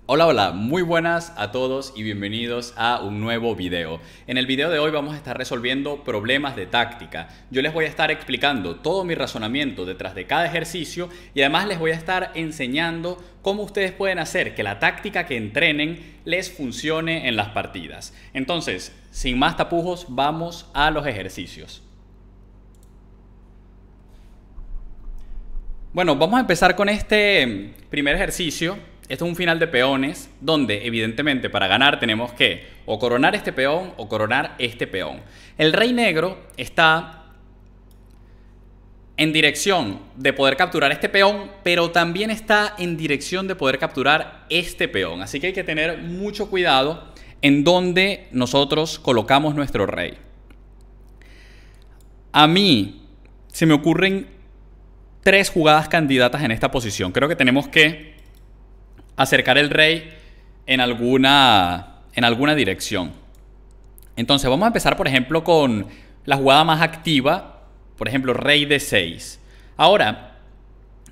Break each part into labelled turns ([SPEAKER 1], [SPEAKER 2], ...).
[SPEAKER 1] Hola, hola, muy buenas a todos y bienvenidos a un nuevo video. En el video de hoy vamos a estar resolviendo problemas de táctica. Yo les voy a estar explicando todo mi razonamiento detrás de cada ejercicio y además les voy a estar enseñando cómo ustedes pueden hacer que la táctica que entrenen les funcione en las partidas. Entonces, sin más tapujos, vamos a los ejercicios. Bueno, vamos a empezar con este primer ejercicio. Esto es un final de peones donde evidentemente para ganar tenemos que o coronar este peón o coronar este peón. El rey negro está en dirección de poder capturar este peón, pero también está en dirección de poder capturar este peón. Así que hay que tener mucho cuidado en donde nosotros colocamos nuestro rey. A mí se me ocurren tres jugadas candidatas en esta posición. Creo que tenemos que acercar el rey en alguna dirección. Entonces vamos a empezar, por ejemplo, con la jugada más activa, por ejemplo, rey d6. Ahora,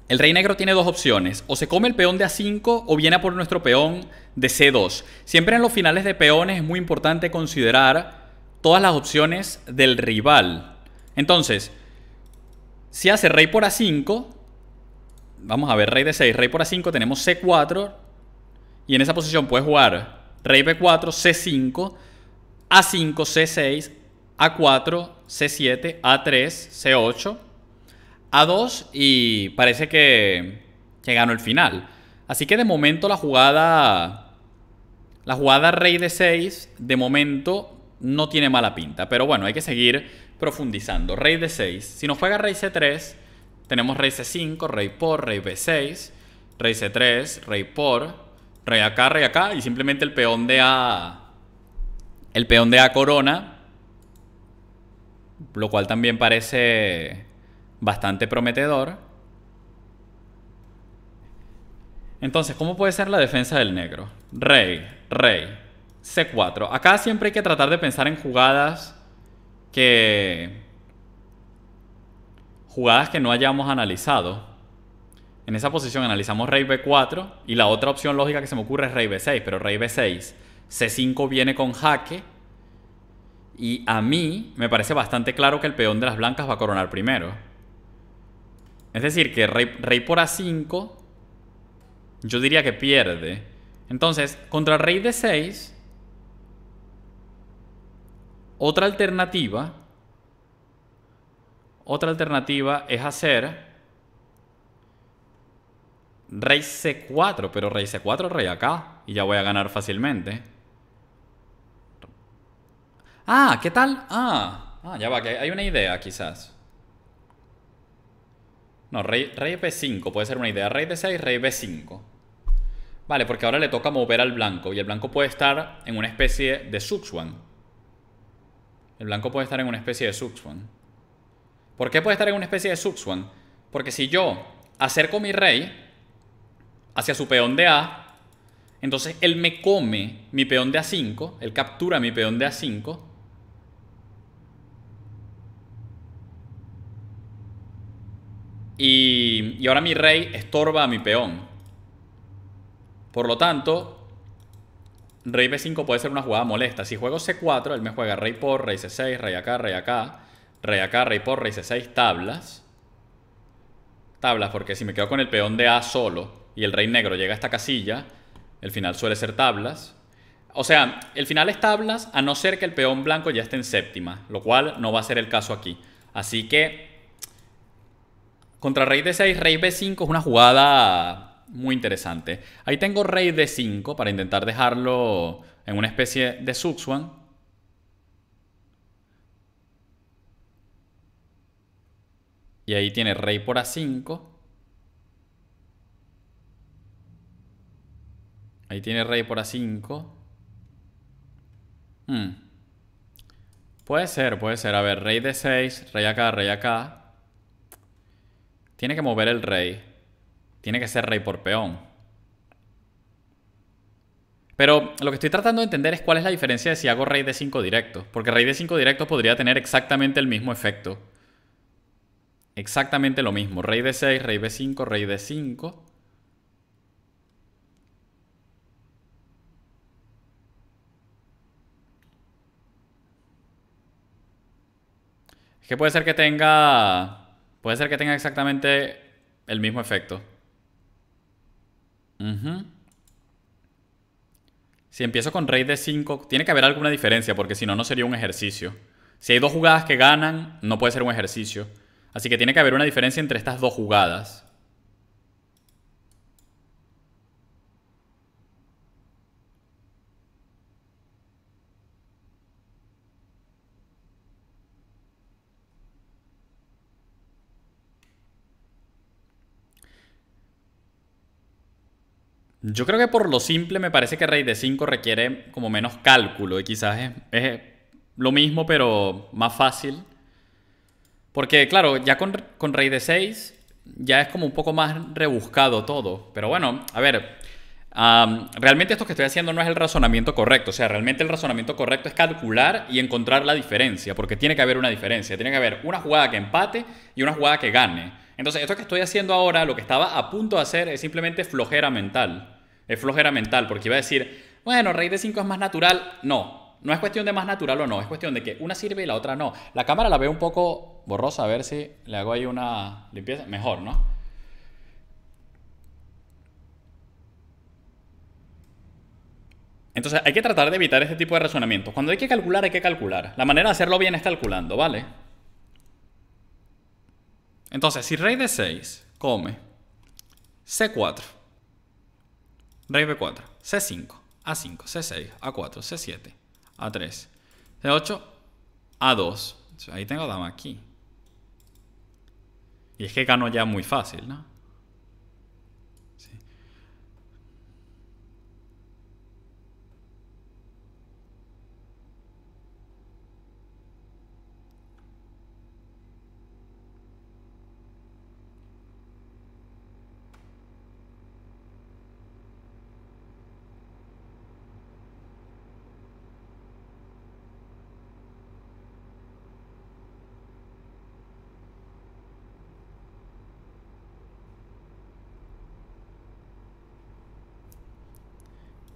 [SPEAKER 1] el rey negro tiene dos opciones: o se come el peón de a5 o viene a por nuestro peón de c2. Siempre en los finales de peones es muy importante considerar todas las opciones del rival. Entonces, si hace rey por a5, vamos a ver, rey d6, rey por a5, tenemos c4. Y en esa posición puedes jugar rey b4, c5, a5, c6, a4, c7, a3, c8, a2 y parece que ganó el final. Así que de momento la jugada rey d6 de momento no tiene mala pinta. Pero bueno, hay que seguir profundizando. Rey d6. Si nos juega rey c3, tenemos rey c5, rey por, rey b6, rey c3, rey por, rey acá, y simplemente el peón de A corona, lo cual también parece bastante prometedor. Entonces, ¿cómo puede ser la defensa del negro? Rey, c4. Acá siempre hay que tratar de pensar en jugadas que no hayamos analizado. En esa posición analizamos rey b4 y la otra opción lógica que se me ocurre es rey b6, pero rey b6, c5 viene con jaque y a mí me parece bastante claro que el peón de las blancas va a coronar primero. Es decir, que rey por a5 yo diría que pierde. Entonces, contra rey d6, otra alternativa es hacer rey c4, pero rey c4, rey acá. Y ya voy a ganar fácilmente. Ah, ¿qué tal? Ya va, que hay una idea quizás. No, rey b5 puede ser una idea. Rey d6, rey b5. Vale, porque ahora le toca mover al blanco. Y el blanco puede estar en una especie de Zugzwang. El blanco puede estar en una especie de Zugzwang. ¿Por qué puede estar en una especie de Zugzwang? Porque si yo acerco mi rey hacia su peón de A, entonces él me come mi peón de A5, él captura mi peón de A5. Y ahora mi rey estorba a mi peón. Por lo tanto, rey b5 puede ser una jugada molesta. Si juego c4, él me juega rey por, rey c6, rey acá, rey acá, rey acá, rey por, rey c6, tablas. Tablas, porque si me quedo con el peón de A solo y el rey negro llega a esta casilla, el final suele ser tablas. O sea, el final es tablas a no ser que el peón blanco ya esté en séptima, lo cual no va a ser el caso aquí. Así que contra rey d6, rey b5 es una jugada muy interesante. Ahí tengo rey d5 para intentar dejarlo en una especie de Zugzwang. Y ahí tiene rey por a5. Ahí tiene rey por a5. Puede ser, puede ser. A ver, rey d6, rey acá, rey acá. Tiene que mover el rey. Tiene que ser rey por peón. Pero lo que estoy tratando de entender es cuál es la diferencia de si hago rey d5 directo. Porque rey d5 directo podría tener exactamente el mismo efecto. Exactamente lo mismo. Rey d6, rey b5, rey d5. Es que puede ser que tenga... Puede ser que tenga exactamente el mismo efecto. Ujú. Si empiezo con rey de 5 tiene que haber alguna diferencia, porque si no, no sería un ejercicio. Si hay dos jugadas que ganan, no puede ser un ejercicio. Así que tiene que haber una diferencia entre estas dos jugadas. Yo creo que por lo simple me parece que rey de 5 requiere como menos cálculo y quizás es lo mismo pero más fácil. Porque claro, ya con rey de 6 ya es como un poco más rebuscado todo. Pero bueno, a ver, realmente esto que estoy haciendo no es el razonamiento correcto. O sea, realmente el razonamiento correcto es calcular y encontrar la diferencia. Porque tiene que haber una diferencia. Tiene que haber una jugada que empate y una jugada que gane. Entonces, esto que estoy haciendo ahora, lo que estaba a punto de hacer es simplemente flojera mental. Es flojera mental, porque iba a decir, bueno, rey de 5 es más natural. No, no es cuestión de más natural o no, es cuestión de que una sirve y la otra no. La cámara la veo un poco borrosa, a ver si le hago ahí una limpieza. Mejor, ¿no? Entonces hay que tratar de evitar este tipo de razonamientos. Cuando hay que calcular, hay que calcular. La manera de hacerlo bien es calculando, ¿vale? Entonces, si rey de 6 come C4, rey B4, C5, A5, C6, A4, C7, A3, C8, A2. Ahí tengo dama aquí. Y es que gano ya muy fácil, ¿no? Sí.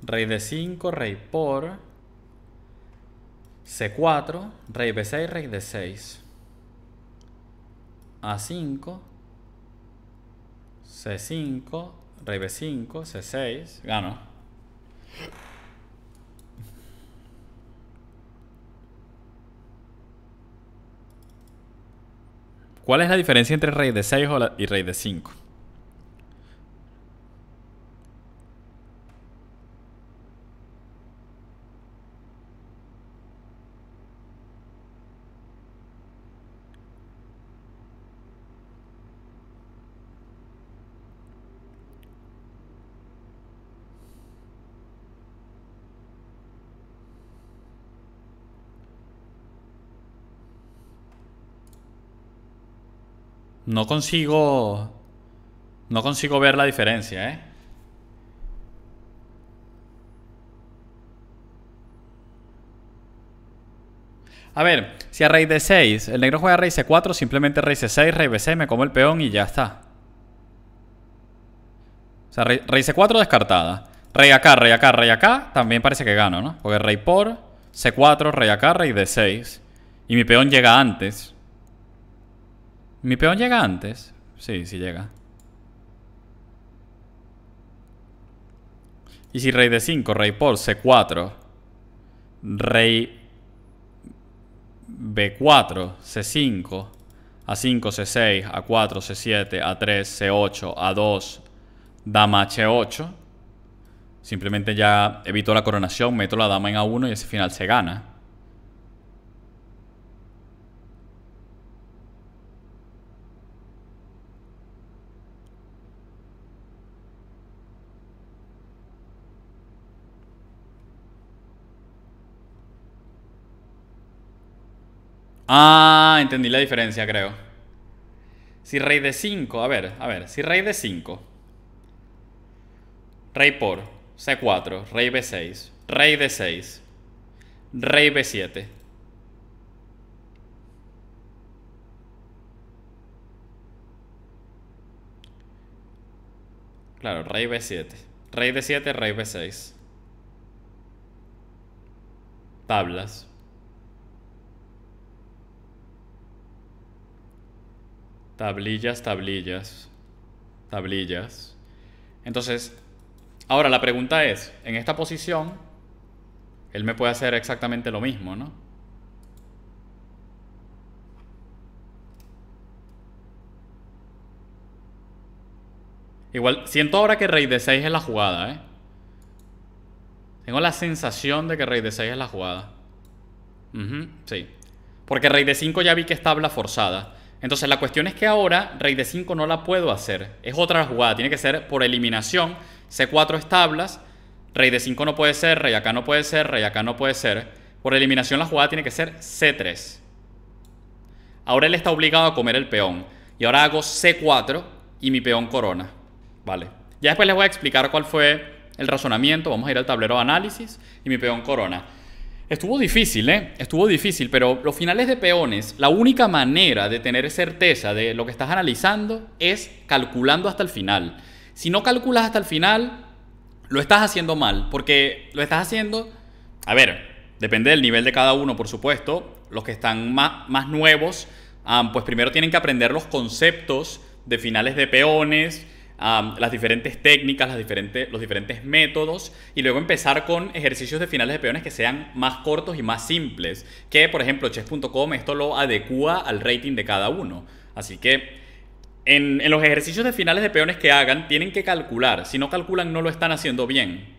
[SPEAKER 1] Rey de 5, rey por C4, rey B6, rey D6. A5, C5, rey B5, C6. Gano. ¿Cuál es la diferencia entre rey D6 y rey D5? No consigo... No consigo ver la diferencia, ¿eh? A ver, si a rey D6 el negro juega rey C4, simplemente rey C6, rey B6, me como el peón y ya está. O sea, rey C4 descartada. Rey acá, rey acá, rey acá, también parece que gano, ¿no? Porque rey por C4, rey acá, rey D6. Y mi peón llega antes. ¿Mi peón llega antes? Sí, sí llega. Y si rey D5, rey por C4, rey B4, C5, A5, C6, A4, C7, A3, C8, A2, dama H8. Simplemente ya evito la coronación, meto la dama en A1 y ese final se gana. Ah, entendí la diferencia, creo. Si rey de 5, a ver, si rey de 5, rey por C4, rey B6, rey D6, rey B7. Claro, rey B7. Rey D7, rey B6. Tablas. Tablillas, tablillas, tablillas. Entonces, ahora la pregunta es, en esta posición, él me puede hacer exactamente lo mismo, ¿no? Igual, siento ahora que rey de 6 es la jugada, ¿eh? Tengo la sensación de que rey de 6 es la jugada. Sí. Porque rey de 5 ya vi que es tabla forzada. Entonces la cuestión es que ahora rey de 5 no la puedo hacer. Es otra jugada. Tiene que ser por eliminación. C4 es tablas. Rey de 5 no puede ser. Rey acá no puede ser. Rey acá no puede ser. Por eliminación la jugada tiene que ser C3. Ahora él está obligado a comer el peón. Y ahora hago C4 y mi peón corona. Vale. Ya después les voy a explicar cuál fue el razonamiento. Vamos a ir al tablero de análisis y mi peón corona. Estuvo difícil, ¿eh? Estuvo difícil, pero los finales de peones, la única manera de tener certeza de lo que estás analizando es calculando hasta el final. Si no calculas hasta el final, lo estás haciendo mal, porque lo estás haciendo... A ver, depende del nivel de cada uno, por supuesto. Los que están más nuevos, pues primero tienen que aprender los conceptos de finales de peones, las diferentes técnicas, los diferentes métodos, y luego empezar con ejercicios de finales de peones que sean más cortos y más simples, que por ejemplo chess.com esto lo adecua al rating de cada uno. Así que en los ejercicios de finales de peones que hagan tienen que calcular. Si no calculan, no lo están haciendo bien.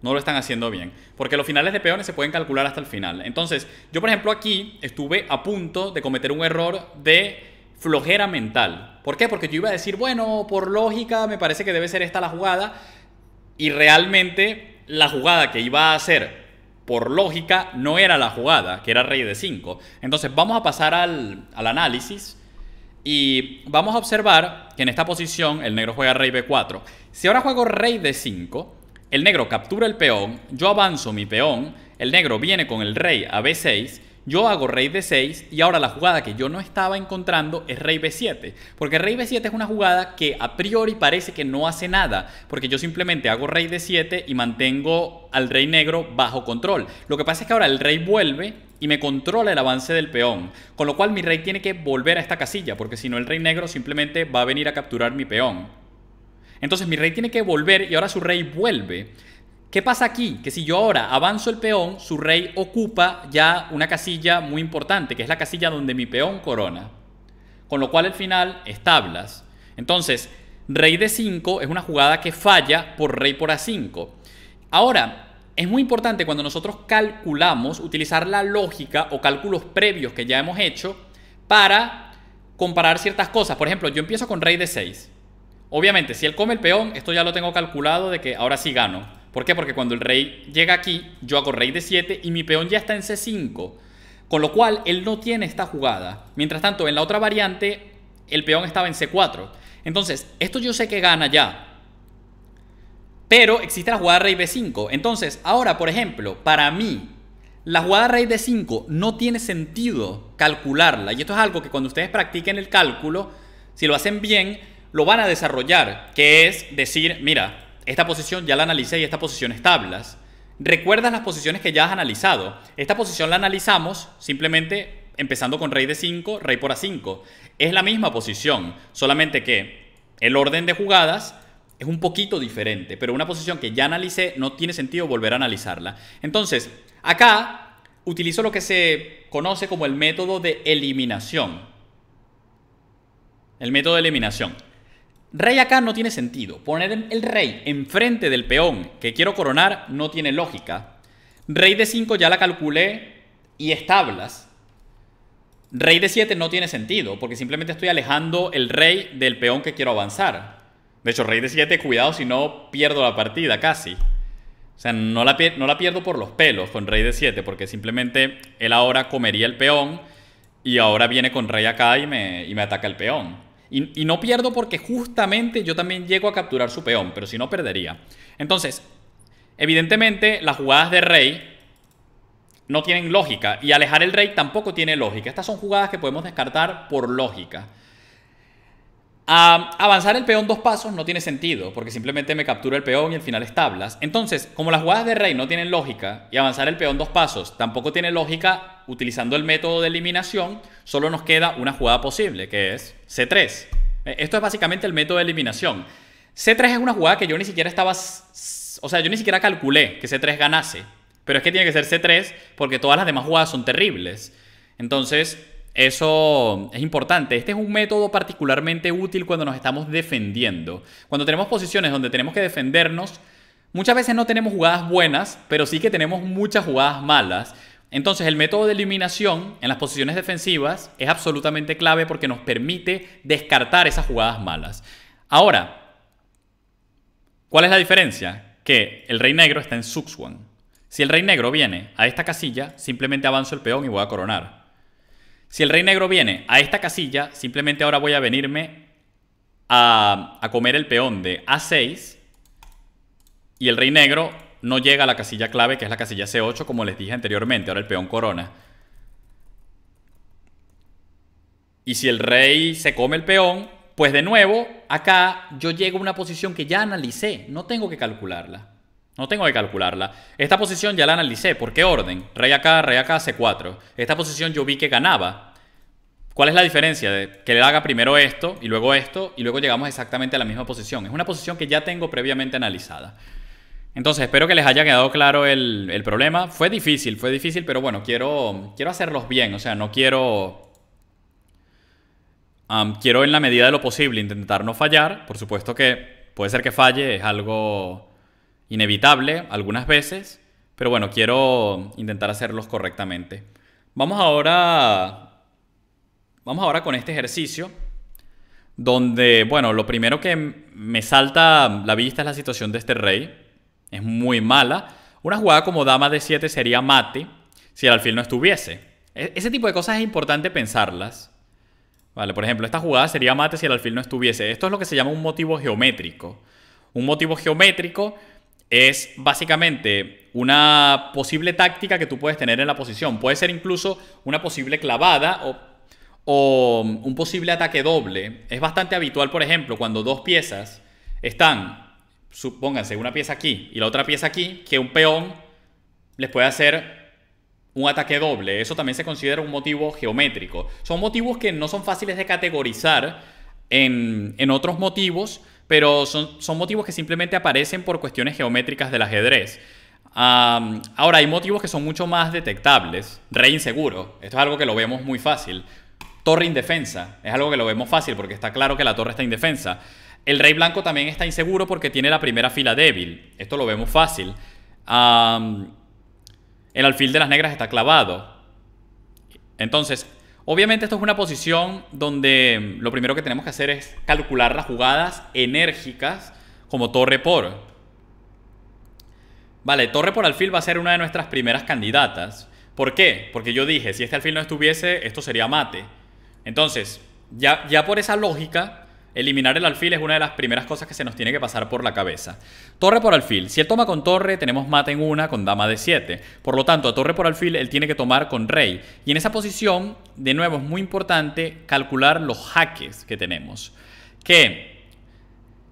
[SPEAKER 1] No lo están haciendo bien, porque los finales de peones se pueden calcular hasta el final. Entonces yo por ejemplo aquí estuve a punto de cometer un error de flojera mental. ¿Por qué? Porque yo iba a decir, bueno, por lógica me parece que debe ser esta la jugada, y realmente la jugada que iba a hacer por lógica no era la jugada, que era rey de 5. Entonces vamos a pasar al análisis y vamos a observar que en esta posición el negro juega rey b4. Si ahora juego rey de 5, el negro captura el peón, yo avanzo mi peón, el negro viene con el rey a b6, yo hago rey d6 y ahora la jugada que yo no estaba encontrando es rey b7. Porque rey b7 es una jugada que a priori parece que no hace nada, porque yo simplemente hago rey d7 y mantengo al rey negro bajo control. Lo que pasa es que ahora el rey vuelve y me controla el avance del peón, con lo cual mi rey tiene que volver a esta casilla, porque si no el rey negro simplemente va a venir a capturar mi peón. Entonces mi rey tiene que volver y ahora su rey vuelve. ¿Qué pasa aquí? Que si yo ahora avanzo el peón, su rey ocupa ya una casilla muy importante, que es la casilla donde mi peón corona. Con lo cual el final es tablas. Entonces, rey de 5 es una jugada que falla por rey por a5. Ahora, es muy importante cuando nosotros calculamos utilizar la lógica o cálculos previos que ya hemos hecho para comparar ciertas cosas. Por ejemplo, yo empiezo con rey de 6. Obviamente, si él come el peón, esto ya lo tengo calculado de que ahora sí gano. ¿Por qué? Porque cuando el rey llega aquí, yo hago rey de 7 y mi peón ya está en C5. Con lo cual, él no tiene esta jugada. Mientras tanto, en la otra variante, el peón estaba en C4. Entonces, esto yo sé que gana ya. Pero existe la jugada rey B5. Entonces, ahora, por ejemplo, para mí, la jugada rey D5 no tiene sentido calcularla. Y esto es algo que cuando ustedes practiquen el cálculo, si lo hacen bien, lo van a desarrollar. Que es decir, mira, esta posición ya la analicé y esta posición es tablas. ¿Recuerdas las posiciones que ya has analizado? Esta posición la analizamos simplemente empezando con rey de 5, rey por a5. Es la misma posición, solamente que el orden de jugadas es un poquito diferente, pero una posición que ya analicé no tiene sentido volver a analizarla. Entonces, acá utilizo lo que se conoce como el método de eliminación. El método de eliminación. Rey acá no tiene sentido. Poner el rey enfrente del peón que quiero coronar no tiene lógica. Rey de 5 ya la calculé y es tablas. Rey de 7 no tiene sentido porque simplemente estoy alejando el rey del peón que quiero avanzar. De hecho, rey de 7, cuidado si no pierdo la partida casi. O sea, no la pierdo por los pelos con rey de 7 porque simplemente él ahora comería el peón y ahora viene con rey acá y me ataca el peón. Y no pierdo porque justamente yo también llego a capturar su peón, pero si no perdería. Entonces, evidentemente las jugadas de rey no tienen lógica y alejar el rey tampoco tiene lógica. Estas son jugadas que podemos descartar por lógica. Avanzar el peón 2 pasos no tiene sentido, porque simplemente me captura el peón y al final es tablas. Entonces, como las jugadas de rey no tienen lógica y avanzar el peón 2 pasos tampoco tiene lógica, utilizando el método de eliminación, solo nos queda una jugada posible, que es C3. Esto es básicamente el método de eliminación. C3 es una jugada que yo ni siquiera estaba... O sea, yo ni siquiera calculé que C3 ganase. Pero es que tiene que ser C3 porque todas las demás jugadas son terribles. Entonces, eso es importante. Este es un método particularmente útil cuando nos estamos defendiendo. Cuando tenemos posiciones donde tenemos que defendernos, muchas veces no tenemos jugadas buenas, pero sí que tenemos muchas jugadas malas. Entonces, el método de eliminación en las posiciones defensivas es absolutamente clave porque nos permite descartar esas jugadas malas. Ahora, ¿cuál es la diferencia? Que el rey negro está en Zugzwang. Si el rey negro viene a esta casilla, simplemente avanzo el peón y voy a coronar. Si el rey negro viene a esta casilla, simplemente ahora voy a venirme a comer el peón de A6 y el rey negro no llega a la casilla clave, que es la casilla C8, como les dije anteriormente. Ahora el peón corona. Y si el rey se come el peón, pues de nuevo, acá yo llego a una posición que ya analicé. No tengo que calcularla. No tengo que calcularla. Esta posición ya la analicé. ¿Por qué orden? Rey acá, C4. Esta posición yo vi que ganaba. ¿Cuál es la diferencia? De que le haga primero esto y luego llegamos exactamente a la misma posición. Es una posición que ya tengo previamente analizada. Entonces, espero que les haya quedado claro el problema. Fue difícil, pero bueno, quiero hacerlos bien. O sea, no quiero... quiero en la medida de lo posible intentar no fallar. Por supuesto que puede ser que falle, es algo inevitable algunas veces, pero bueno, quiero intentar hacerlos correctamente. Vamos ahora con este ejercicio, donde, bueno, lo primero que me salta a la vista es la situación de este rey. Es muy mala. Una jugada como dama D7 sería mate si el alfil no estuviese. Ese tipo de cosas es importante pensarlas. Vale, por ejemplo, esta jugada sería mate si el alfil no estuviese. Esto es lo que se llama un motivo geométrico. Un motivo geométrico es básicamente una posible táctica que tú puedes tener en la posición. Puede ser incluso una posible clavada o un posible ataque doble. Es bastante habitual, por ejemplo, cuando dos piezas están, supónganse, una pieza aquí y la otra pieza aquí, que un peón les puede hacer un ataque doble. Eso también se considera un motivo geométrico. Son motivos que no son fáciles de categorizar en otros motivos, pero son motivos que simplemente aparecen por cuestiones geométricas del ajedrez. Ahora, hay motivos que son mucho más detectables. Rey inseguro. Esto es algo que lo vemos muy fácil. Torre indefensa. Es algo que lo vemos fácil porque está claro que la torre está indefensa. El rey blanco también está inseguro porque tiene la primera fila débil. Esto lo vemos fácil. El alfil de las negras está clavado. Entonces, obviamente esto es una posición donde lo primero que tenemos que hacer es calcular las jugadas enérgicas como torre por. Vale, torre por alfil va a ser una de nuestras primeras candidatas. ¿Por qué? Porque yo dije, si este alfil no estuviese, esto sería mate. Entonces, ya por esa lógica, eliminar el alfil es una de las primeras cosas que se nos tiene que pasar por la cabeza. Torre por alfil. Si él toma con torre, tenemos mate en una con dama D7. Por lo tanto, a torre por alfil él tiene que tomar con rey. Y en esa posición, de nuevo, es muy importante calcular los jaques que tenemos. Que,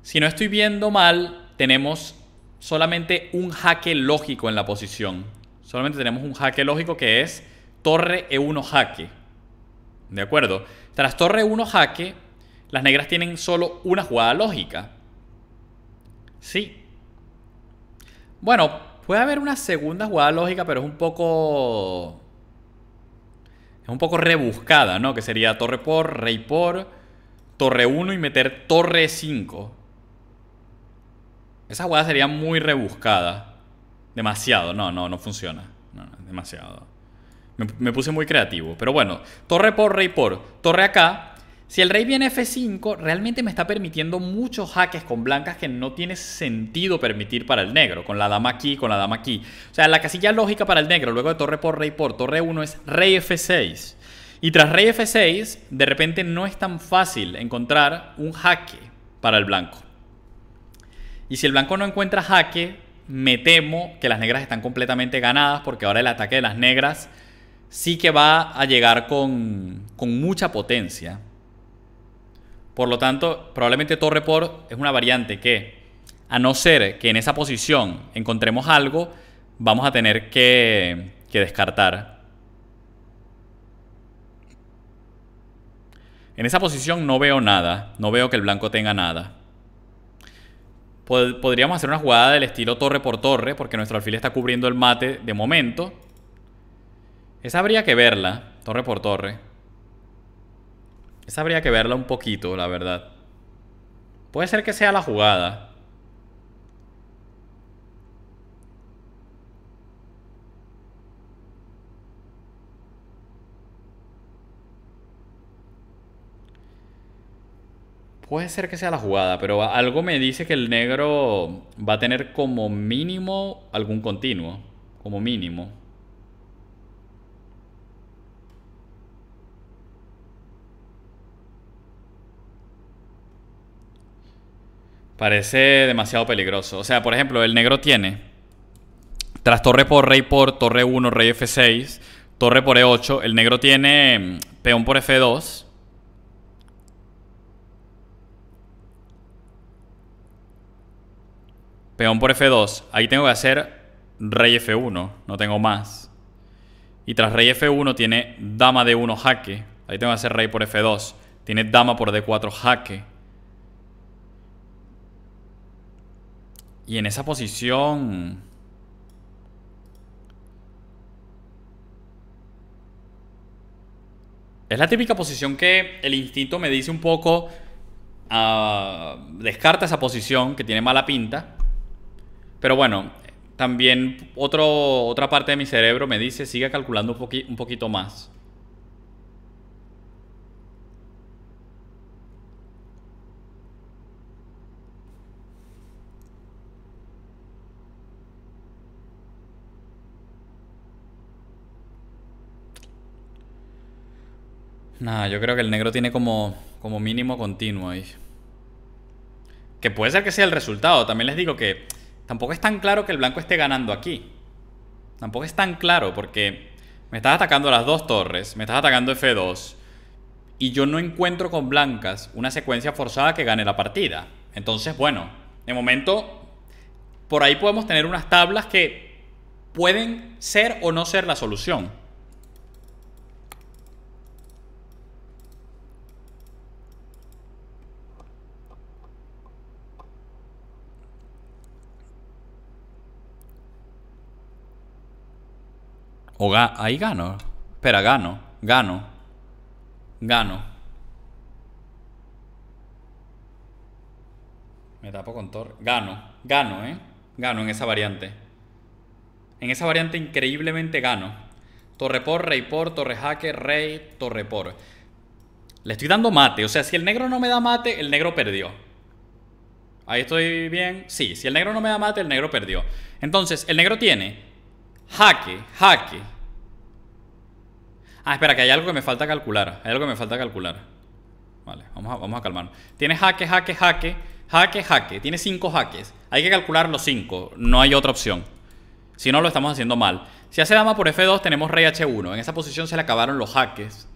[SPEAKER 1] si no estoy viendo mal, tenemos solamente un jaque lógico en la posición. Solamente tenemos un jaque lógico que es torre E1 jaque. ¿De acuerdo? Tras torre E1 jaque, las negras tienen solo una jugada lógica. Sí. Bueno, puede haber una segunda jugada lógica, pero es un poco rebuscada, ¿no? Que sería torre por, rey por, torre 1 y meter torre 5. Esa jugada sería muy rebuscada. Demasiado. No funciona. No, demasiado. Me puse muy creativo. Pero bueno, torre por, rey por. Torre acá. Si el rey viene F5, realmente me está permitiendo muchos jaques con blancas que no tiene sentido permitir para el negro. Con la dama aquí, con la dama aquí. O sea, la casilla lógica para el negro, luego de torre por, rey por, torre 1 es rey F6. Y tras rey F6, de repente no es tan fácil encontrar un jaque para el blanco. Y si el blanco no encuentra jaque, me temo que las negras están completamente ganadas, porque ahora el ataque de las negras sí que va a llegar con mucha potencia. Por lo tanto, probablemente torre por es una variante que, a no ser que en esa posición encontremos algo, vamos a tener que descartar. En esa posición no veo nada. No veo que el blanco tenga nada. Podríamos hacer una jugada del estilo torre por torre, porque nuestro alfil está cubriendo el mate de momento. Esa habría que verla, torre por torre. Esa habría que verla un poquito, la verdad. Puede ser que sea la jugada. Puede ser que sea la jugada, pero algo me dice que el negro va a tener como mínimo algún continuo. Como mínimo. Parece demasiado peligroso. O sea, por ejemplo, el negro tiene tras torre por rey por, torre 1, rey F6, torre por E8. El negro tiene peón por F2. Peón por F2. Ahí tengo que hacer rey F1. No tengo más. Y tras rey F1 tiene dama D1 jaque. Ahí tengo que hacer rey por F2. Tiene dama por D4 jaque. Y en esa posición... es la típica posición que el instinto me dice un poco... descarta esa posición que tiene mala pinta. Pero bueno, también otra parte de mi cerebro me dice, sigue calculando un poquito más. Nada, yo creo que el negro tiene como mínimo continuo ahí. Que puede ser que sea el resultado. También les digo que tampoco es tan claro que el blanco esté ganando aquí. Tampoco es tan claro porque me estás atacando las dos torres, me estás atacando F2 y yo no encuentro con blancas una secuencia forzada que gane la partida. Entonces, bueno, de momento por ahí podemos tener unas tablas que pueden ser o no ser la solución. Ahí gano. Espera, gano. Me tapo con torre. Gano, Gano en esa variante. En esa variante increíblemente gano. Torre por, rey por, torre jaque, rey, torre por. Le estoy dando mate. O sea, si el negro no me da mate, el negro perdió. Ahí estoy bien. Sí, si el negro no me da mate, el negro perdió. Entonces, el negro tiene jaque. Ah, espera, que hay algo que me falta calcular. Vale, vamos a calmarnos. Tiene jaque. Tiene 5 jaques. Hay que calcular los 5. No hay otra opción. Si no, lo estamos haciendo mal. Si hace dama por F2, tenemos rey H1. En esa posición se le acabaron los jaques.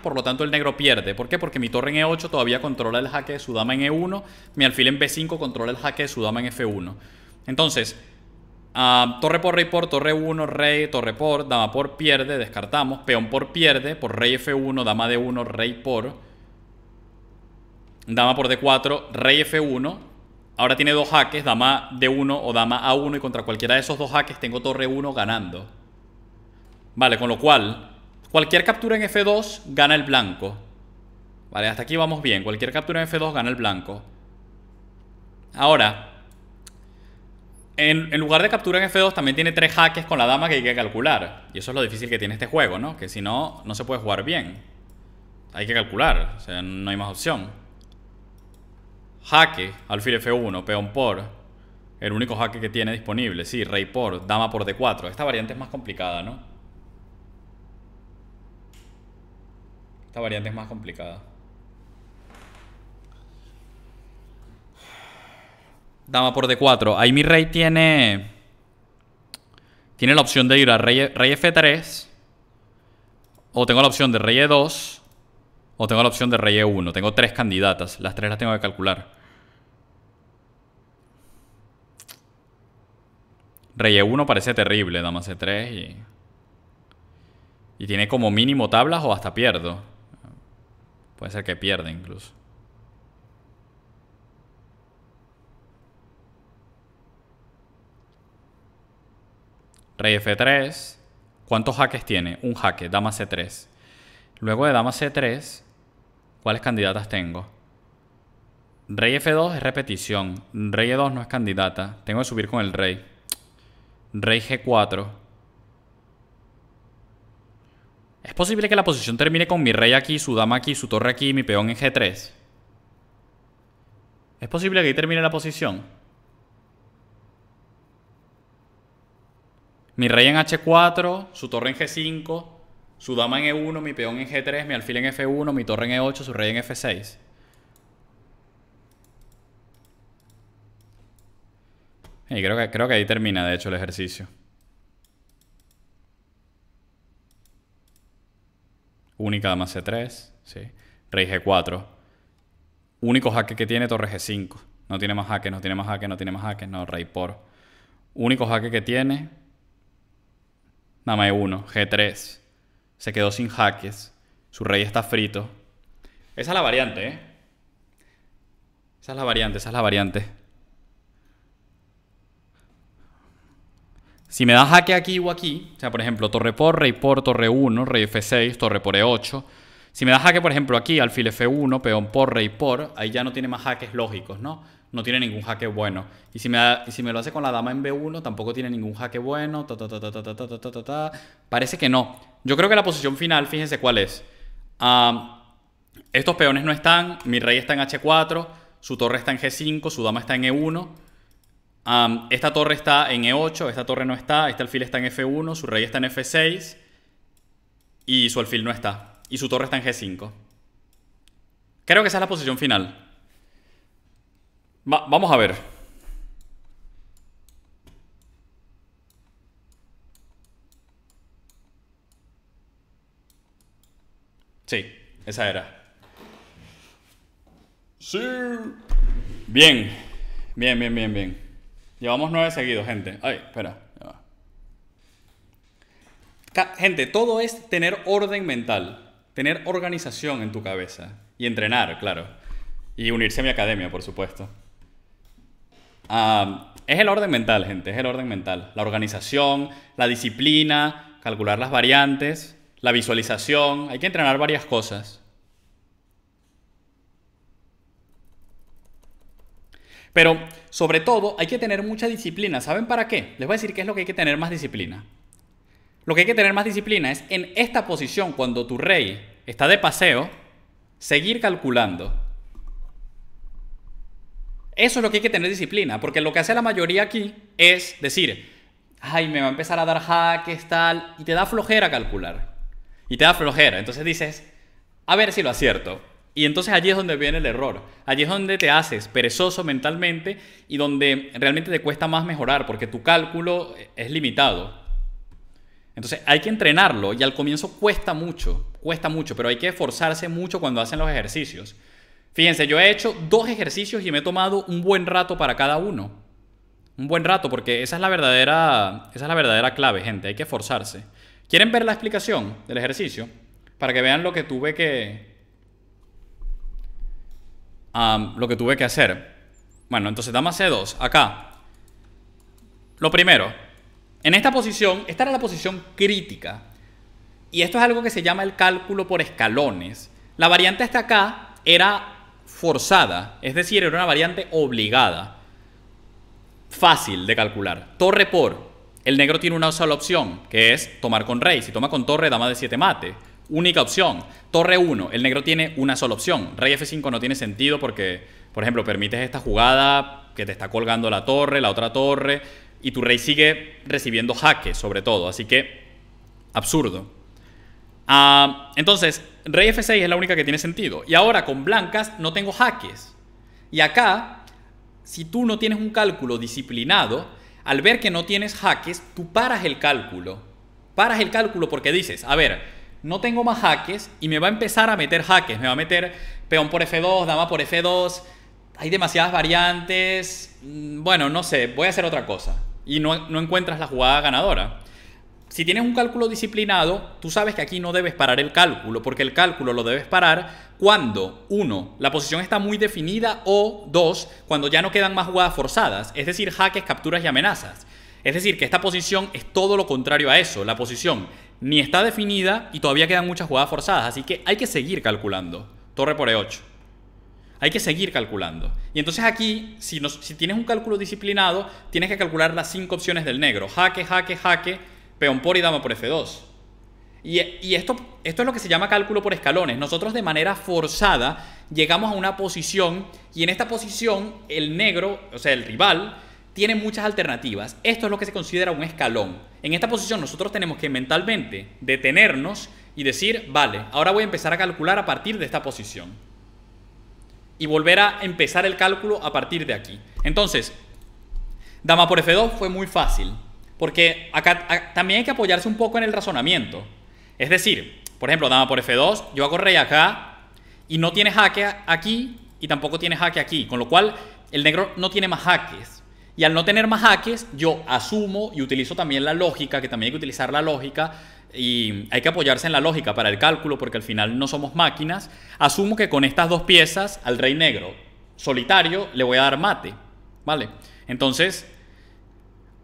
[SPEAKER 1] Por lo tanto el negro pierde. ¿Por qué? Porque mi torre en E8 todavía controla el jaque de su dama en E1. Mi alfil en B5 controla el jaque de su dama en F1. Entonces, torre por, rey por, torre 1, rey, torre por, dama por pierde, descartamos. Peón por pierde, por rey F1, dama D1, rey por. Dama por D4, rey F1. Ahora tiene 2 jaques, dama D1 o dama A1. Y contra cualquiera de esos 2 jaques tengo torre 1 ganando. Vale, con lo cual cualquier captura en F2 gana el blanco. Vale, hasta aquí vamos bien. Cualquier captura en F2 gana el blanco. Ahora, en lugar de captura en F2 también tiene 3 jaques con la dama que hay que calcular. Y eso es lo difícil que tiene este juego, ¿no? Que si no, no se puede jugar bien. Hay que calcular, o sea, no hay más opción. Jaque, alfil F1, peón por. El único jaque que tiene disponible. Sí, rey por, dama por D4. Esta variante es más complicada, ¿no? Esta variante es más complicada. Dama por D4. Ahí mi rey tiene la opción de ir a rey F3. O tengo la opción de rey E2. O tengo la opción de rey E1. Tengo 3 candidatas. Las 3 las tengo que calcular. Rey E1 parece terrible. Dama C3 y tiene como mínimo tablas o hasta pierdo. Puede ser que pierda incluso. Rey F3. ¿Cuántos jaques tiene? Un jaque. Dama C3. Luego de dama C3, ¿cuáles candidatas tengo? Rey F2 es repetición. Rey E2 no es candidata. Tengo que subir con el rey. Rey G4. ¿Es posible que la posición termine con mi rey aquí, su dama aquí, su torre aquí y mi peón en G3? ¿Es posible que ahí termine la posición? Mi rey en H4, su torre en G5, su dama en E1, mi peón en G3, mi alfil en F1, mi torre en E8, su rey en F6. Y creo que ahí termina, de hecho, el ejercicio. Única dama C3, sí. Rey G4. Único jaque que tiene, torre G5. No tiene más jaque, no tiene más jaque, no tiene más jaque. No, rey por. Único jaque que tiene, dama E1, G3. Se quedó sin jaques. Su rey está frito. Esa es la variante, ¿eh? Esa es la variante, esa es la variante. Si me da jaque aquí o aquí, o sea, por ejemplo, torre por, torre 1, rey F6, torre por E8. Si me da jaque, por ejemplo, aquí, alfil F1, peón por, rey por, ahí ya no tiene más jaques lógicos, ¿no? No tiene ningún jaque bueno. Y si me lo hace con la dama en B1, tampoco tiene ningún jaque bueno. Parece que no. Yo creo que la posición final, fíjense cuál es. Estos peones no están. Mi rey está en H4. Su torre está en G5. Su dama está en E1. Esta torre está en E8. Esta torre no está. Este alfil está en F1. Su rey está en F6. Y su alfil no está. Y su torre está en G5. Creo que esa es la posición final. Vamos a ver. Sí, esa era. Sí. Bien. Bien. Llevamos 9 seguidos, gente. Ay, espera. Gente, todo es tener orden mental. Tener organización en tu cabeza. Y entrenar, claro. Y unirse a mi academia, por supuesto. Es el orden mental, gente. Es el orden mental. La organización, la disciplina, calcular las variantes, la visualización. Hay que entrenar varias cosas. Pero, sobre todo, hay que tener mucha disciplina. ¿Saben para qué? Les voy a decir qué es lo que hay que tener más disciplina. Lo que hay que tener más disciplina es en esta posición, cuando tu rey está de paseo, seguir calculando. Eso es lo que hay que tener disciplina, porque lo que hace la mayoría aquí es decir, ay, me va a empezar a dar jaques, tal, y te da flojera calcular. Y te da flojera, entonces dices, a ver si lo acierto. Y entonces allí es donde viene el error. Allí es donde te haces perezoso mentalmente y donde realmente te cuesta más mejorar, porque tu cálculo es limitado. Entonces hay que entrenarlo y al comienzo cuesta mucho, pero hay que esforzarse mucho cuando hacen los ejercicios. Fíjense, yo he hecho 2 ejercicios y me he tomado un buen rato para cada uno. Un buen rato, porque esa es la verdadera clave, gente. Hay que esforzarse. ¿Quieren ver la explicación del ejercicio? Para que vean lo que tuve que hacer. Bueno, entonces dama C2, acá. Lo primero, en esta posición, esta era la posición crítica. Y esto es algo que se llama el cálculo por escalones. La variante hasta acá era forzada, es decir, era una variante obligada. Fácil de calcular. Torre por. El negro tiene una sola opción, que es tomar con rey. Si toma con torre, dama de 7 mate. Única opción. Torre 1. El negro tiene una sola opción. Rey F5 no tiene sentido porque, por ejemplo, permites esta jugada que te está colgando la torre, la otra torre, y tu rey sigue recibiendo jaques, sobre todo. Así que, absurdo. Entonces, rey F6 es la única que tiene sentido. Y ahora con blancas no tengo jaques. Y acá, si tú no tienes un cálculo disciplinado, al ver que no tienes jaques, tú paras el cálculo. Paras el cálculo porque dices, a ver, no tengo más jaques y me va a empezar a meter jaques. Me va a meter peón por F2, dama por F2. Hay demasiadas variantes. Bueno, no sé, voy a hacer otra cosa. Y no encuentras la jugada ganadora. Si tienes un cálculo disciplinado, tú sabes que aquí no debes parar el cálculo, porque el cálculo lo debes parar cuando, 1, la posición está muy definida, o 2, cuando ya no quedan más jugadas forzadas, es decir, jaques, capturas y amenazas. Es decir, que esta posición es todo lo contrario a eso. La posición ni está definida y todavía quedan muchas jugadas forzadas, así que hay que seguir calculando. Torre por E8. Hay que seguir calculando. Y entonces aquí, si tienes un cálculo disciplinado, tienes que calcular las 5 opciones del negro. Jaque, jaque, jaque, peón por y dama por F2. Y esto es lo que se llama cálculo por escalones. Nosotros de manera forzada llegamos a una posición y en esta posición el negro, o sea, el rival, tiene muchas alternativas. Esto es lo que se considera un escalón. En esta posición nosotros tenemos que mentalmente detenernos y decir, vale, ahora voy a empezar a calcular a partir de esta posición. Y volver a empezar el cálculo a partir de aquí. Entonces, dama por F2 fue muy fácil. Porque acá también hay que apoyarse un poco en el razonamiento. Es decir, por ejemplo, dama por F2, yo hago rey acá y no tiene jaque aquí y tampoco tiene jaque aquí. Con lo cual, el negro no tiene más jaques. Y al no tener más jaques, yo asumo y utilizo también la lógica, que también hay que utilizar la lógica, y hay que apoyarse en la lógica para el cálculo, porque al final no somos máquinas. Asumo que con estas dos piezas, al rey negro solitario, le voy a dar mate, ¿vale? Entonces,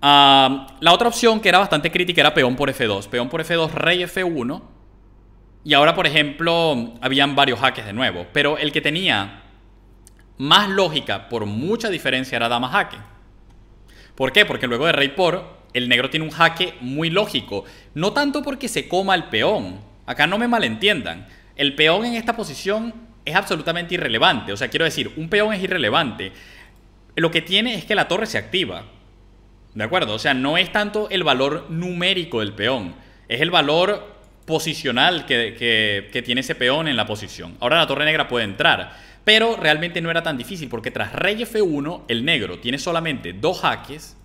[SPEAKER 1] la otra opción que era bastante crítica era peón por F2. Peón por F2, rey F1. Y ahora, por ejemplo, habían varios jaques de nuevo. Pero el que tenía más lógica, por mucha diferencia, era dama jaque. ¿Por qué? Porque luego de rey por, el negro tiene un jaque muy lógico. No tanto porque se coma el peón. Acá no me malentiendan. El peón en esta posición es absolutamente irrelevante. O sea, quiero decir, un peón es irrelevante. Lo que tiene es que la torre se activa. ¿De acuerdo? O sea, no es tanto el valor numérico del peón. Es el valor posicional que tiene ese peón en la posición. Ahora la torre negra puede entrar. Pero realmente no era tan difícil porque tras rey F1 el negro tiene solamente 2 jaques.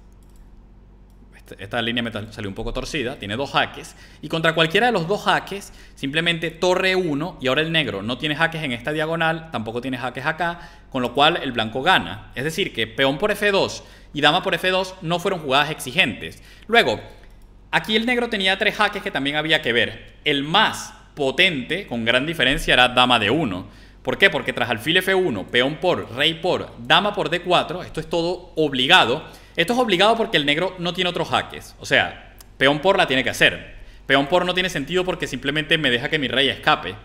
[SPEAKER 1] Esta línea me salió un poco torcida. Tiene 2 jaques. Y contra cualquiera de los 2 jaques, simplemente torre 1. Y ahora el negro no tiene jaques en esta diagonal. Tampoco tiene jaques acá. Con lo cual el blanco gana. Es decir, que peón por F2 y dama por F2 no fueron jugadas exigentes. Luego, aquí el negro tenía 3 jaques que también había que ver. El más potente, con gran diferencia, era dama de 1. ¿Por qué? Porque tras alfil F1, peón por, rey por, dama por D4, esto es todo obligado. Esto es obligado porque el negro no tiene otros jaques. O sea, peón por la tiene que hacer. Peón por no tiene sentido porque simplemente me deja que mi rey escape.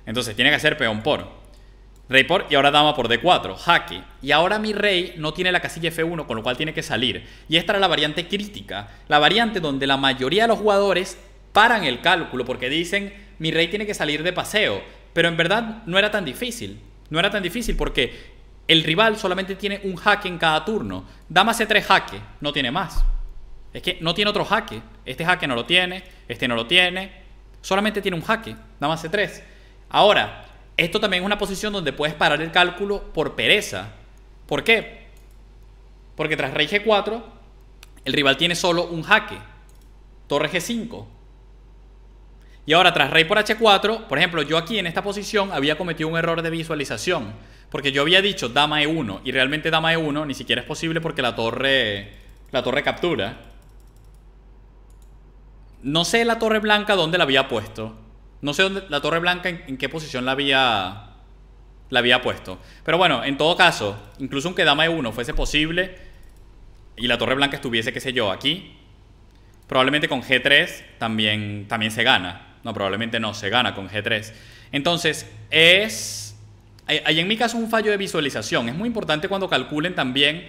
[SPEAKER 1] Entonces tiene que hacer peón por, rey por y ahora dama por D4, jaque. Y ahora mi rey no tiene la casilla F1, con lo cual tiene que salir. Y esta era la variante crítica. La variante donde la mayoría de los jugadores paran el cálculo porque dicen, mi rey tiene que salir de paseo. Pero en verdad no era tan difícil. No era tan difícil porque el rival solamente tiene un jaque en cada turno. Dama C3 jaque, no tiene más. Es que no tiene otro jaque. Este jaque no lo tiene, este no lo tiene. Solamente tiene un jaque, dama C3. Ahora, esto también es una posición donde puedes parar el cálculo por pereza. ¿Por qué? Porque tras rey G4, el rival tiene solo un jaque. Torre G5. Y ahora tras rey por H4, por ejemplo, yo aquí en esta posición había cometido un error de visualización. Porque yo había dicho dama E1 y realmente dama E1 ni siquiera es posible porque la torre captura. No sé la torre blanca dónde la había puesto. No sé dónde, la torre blanca en qué posición la había puesto. Pero bueno, en todo caso, incluso aunque dama E1 fuese posible y la torre blanca estuviese, qué sé yo, aquí, probablemente con G3 también se gana. No, probablemente no, se gana con G3. Entonces, ahí en mi caso es un fallo de visualización. Es muy importante cuando calculen también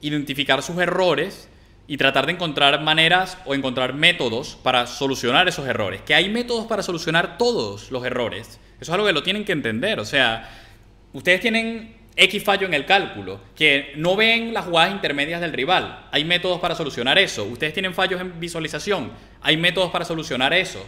[SPEAKER 1] identificar sus errores y tratar de encontrar maneras o encontrar métodos para solucionar esos errores. Que hay métodos para solucionar todos los errores. Eso es algo que lo tienen que entender. O sea, ustedes tienen X fallo en el cálculo, que no ven las jugadas intermedias del rival. Hay métodos para solucionar eso. Ustedes tienen fallos en visualización. Hay métodos para solucionar eso.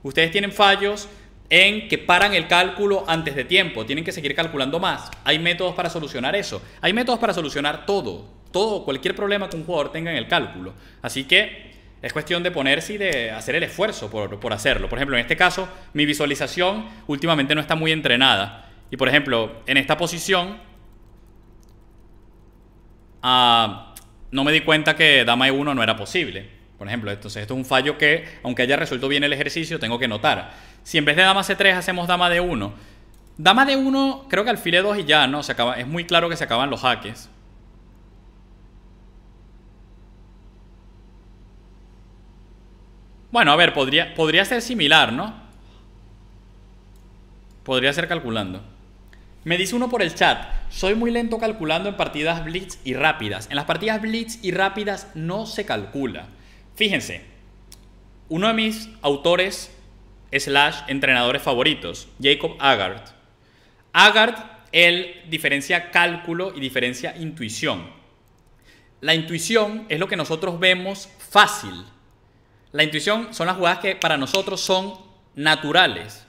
[SPEAKER 1] Ustedes tienen fallos en que paran el cálculo antes de tiempo. Tienen que seguir calculando más. Hay métodos para solucionar eso. Hay métodos para solucionar todo, cualquier problema que un jugador tenga en el cálculo. Así que Es cuestión de ponerse y de hacer el esfuerzo por hacerlo. Por ejemplo, en este caso, mi visualización últimamente no está muy entrenada. Y por ejemplo, en esta posición, no me di cuenta que dama E1 no era posible. Por ejemplo, entonces esto es un fallo que, aunque haya resuelto bien el ejercicio, tengo que notar. Si en vez de dama C3 hacemos dama D1, dama D1 creo que alfil E2 y ya, ¿no? Se acaba, es muy claro que se acaban los jaques. Bueno, a ver, podría ser similar, ¿no? Podría ser calculando. Me dice uno por el chat, soy muy lento calculando en partidas blitz y rápidas. En las partidas blitz y rápidas no se calcula. Fíjense, uno de mis autores / entrenadores favoritos, Jacob Aagaard. Aagaard, él diferencia cálculo y diferencia intuición. La intuición es lo que nosotros vemos fácil. La intuición son las jugadas que para nosotros son naturales.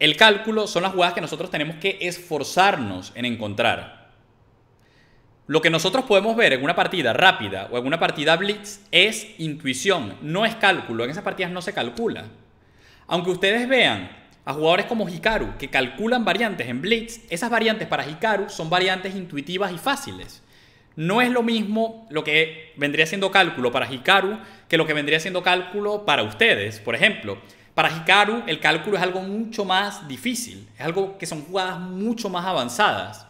[SPEAKER 1] El cálculo son las jugadas que nosotros tenemos que esforzarnos en encontrar. Lo que nosotros podemos ver en una partida rápida o en una partida blitz es intuición, no es cálculo. En esas partidas no se calcula. Aunque ustedes vean a jugadores como Hikaru que calculan variantes en blitz, esas variantes para Hikaru son variantes intuitivas y fáciles. No es lo mismo lo que vendría siendo cálculo para Hikaru que lo que vendría siendo cálculo para ustedes. Por ejemplo, para Hikaru el cálculo es algo mucho más difícil, es algo que son jugadas mucho más avanzadas.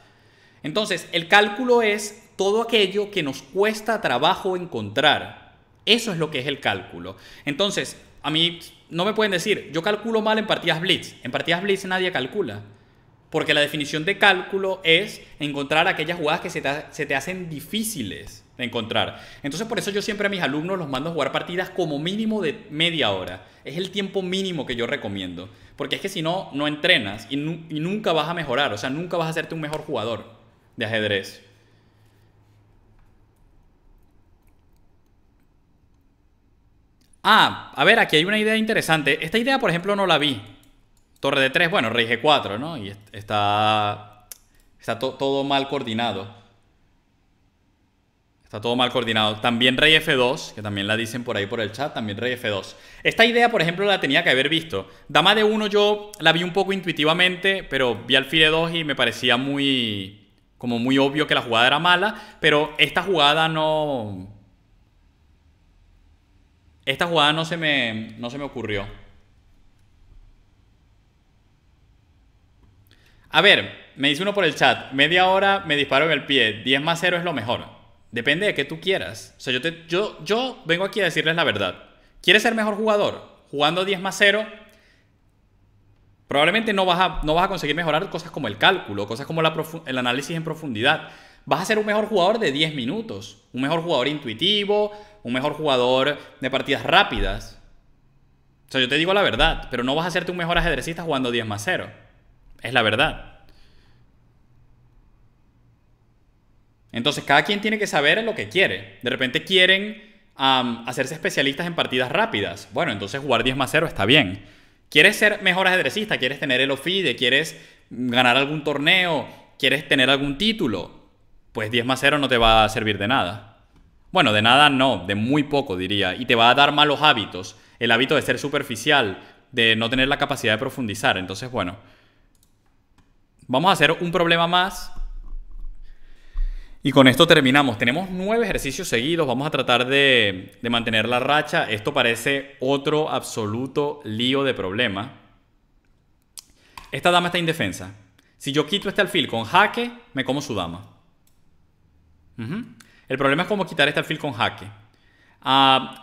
[SPEAKER 1] Entonces, el cálculo es todo aquello que nos cuesta trabajo encontrar. Eso es lo que es el cálculo. Entonces, a mí no me pueden decir, yo calculo mal en partidas blitz. En partidas blitz nadie calcula. Porque la definición de cálculo es encontrar aquellas jugadas que se te hacen difíciles de encontrar. Entonces por eso yo siempre a mis alumnos los mando a jugar partidas como mínimo de media hora. Es el tiempo mínimo que yo recomiendo. Porque es que si no, no entrenas y nunca vas a mejorar. O sea, nunca vas a hacerte un mejor jugador de ajedrez. A ver, aquí hay una idea interesante. Esta idea, por ejemplo, no la vi. Torre de 3, bueno, rey G4, ¿no? Y está todo mal coordinado. Está todo mal coordinado. También rey F2, que también la dicen por ahí por el chat, también rey F2. Esta idea, por ejemplo, la tenía que haber visto. Dama D1 yo la vi un poco intuitivamente, pero vi alfil E2 y me parecía como muy obvio que la jugada era mala, pero esta jugada no... Esta jugada no se me ocurrió. A ver, me dice uno por el chat, media hora me disparo en el pie, 10 más 0 es lo mejor. Depende de qué tú quieras. O sea, yo vengo aquí a decirles la verdad. ¿Quieres ser mejor jugador? Jugando 10 más 0, probablemente no vas a conseguir mejorar cosas como el cálculo, cosas como el análisis en profundidad. Vas a ser un mejor jugador de 10 minutos, un mejor jugador intuitivo, un mejor jugador de partidas rápidas. O sea, yo te digo la verdad, pero no vas a hacerte un mejor ajedrecista jugando 10 más 0. Es la verdad. Entonces, cada quien tiene que saber lo que quiere. De repente quieren hacerse especialistas en partidas rápidas. Bueno, entonces jugar 10 más 0 está bien. ¿Quieres ser mejor ajedrecista? ¿Quieres tener el OFIDE? ¿Quieres ganar algún torneo? ¿Quieres tener algún título? Pues 10 más 0 no te va a servir de nada. Bueno, de nada no, de muy poco diría. Y te va a dar malos hábitos. El hábito de ser superficial, de no tener la capacidad de profundizar. Entonces, bueno, vamos a hacer un problema más. Y con esto terminamos. Tenemos 9 ejercicios seguidos. Vamos a tratar de mantener la racha. Esto parece otro absoluto lío de problema. Esta dama está indefensa. Si yo quito este alfil con jaque, me como su dama. El problema es cómo quitar este alfil con jaque.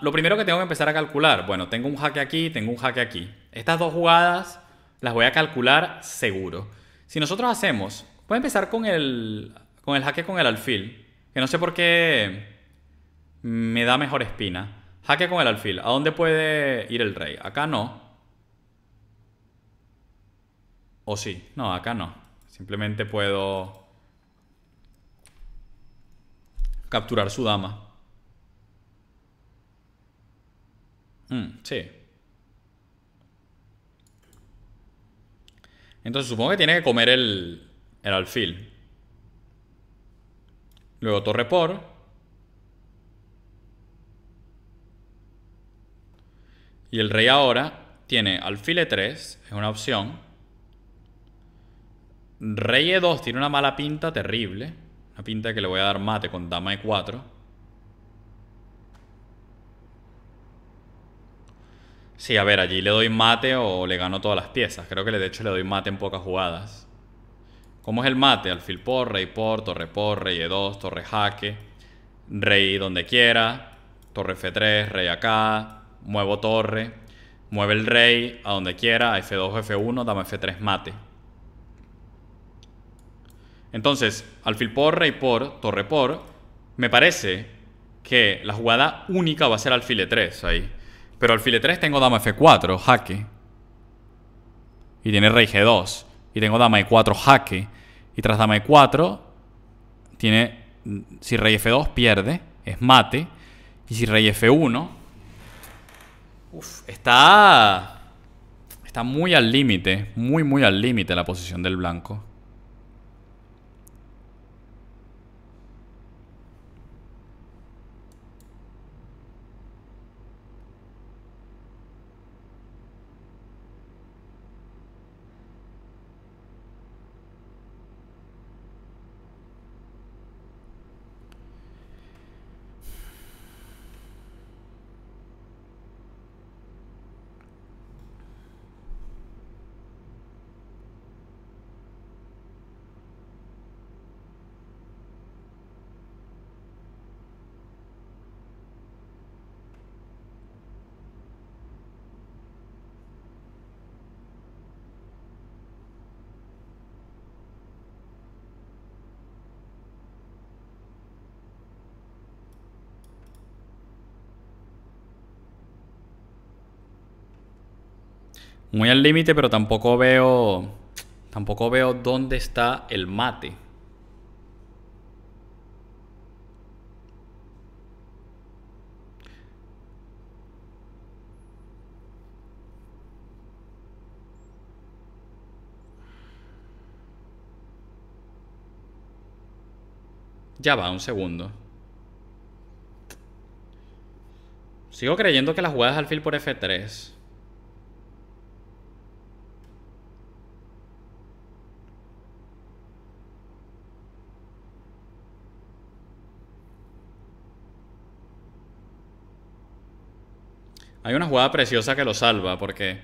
[SPEAKER 1] Lo primero que tengo que empezar a calcular. Bueno, tengo un jaque aquí, tengo un jaque aquí. Estas dos jugadas las voy a calcular seguro. Si nosotros hacemos... Voy a empezar con el jaque con el alfil. Que no sé por qué me da mejor espina. Jaque con el alfil. ¿A dónde puede ir el rey? Acá no. ¿O sí? No, acá no. Simplemente puedo capturar su dama. Sí. Entonces supongo que tiene que comer el alfil. Luego torre por. Y el rey ahora tiene alfil E3, es una opción. Rey E2 tiene una mala pinta terrible. Una pinta que le voy a dar mate con dama E4. Sí, a ver, allí le doy mate o le gano todas las piezas. Creo que de hecho le doy mate en pocas jugadas. ¿Cómo es el mate? Alfil por, rey por, torre por, rey E2, torre jaque, rey donde quiera, torre F3, rey acá, muevo torre, mueve el rey a donde quiera, F2, F1, dama F3, mate. Entonces, alfil por, rey por, torre por, me parece que la jugada única va a ser alfil E3 ahí. Pero alfil E3 tengo dama F4, jaque. Y tiene rey G2. Y tengo dama E4, jaque. Y tras dama E4 tiene... Si rey F2 pierde, es mate. Y si rey F1... Uf, está muy al límite. Muy al límite la posición del blanco. Muy al límite, pero tampoco veo dónde está el mate. Ya va, un segundo. Sigo creyendo que la jugada es alfil por F3. Hay una jugada preciosa que lo salva, porque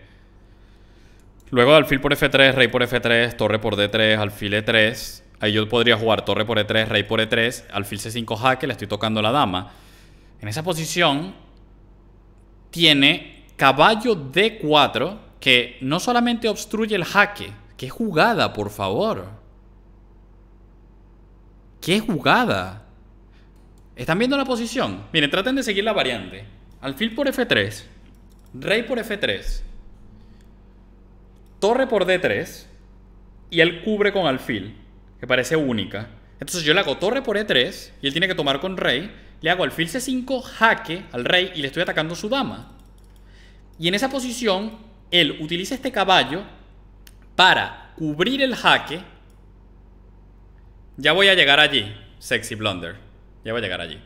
[SPEAKER 1] luego de alfil por F3, rey por F3, torre por D3, alfil E3. Ahí yo podría jugar torre por E3, rey por E3, alfil C5 jaque, le estoy tocando la dama. En esa posición tiene caballo D4, que no solamente obstruye el jaque. ¡Qué jugada, por favor! ¡Qué jugada! ¿Están viendo la posición? Miren, traten de seguir la variante. Alfil por F3, rey por F3, torre por D3, y él cubre con alfil, que parece única. Entonces yo le hago torre por E3 y él tiene que tomar con rey. Le hago alfil C5 jaque al rey y le estoy atacando su dama. Y en esa posición él utiliza este caballo para cubrir el jaque. Ya voy a llegar allí, sexy blunder. Ya voy a llegar allí.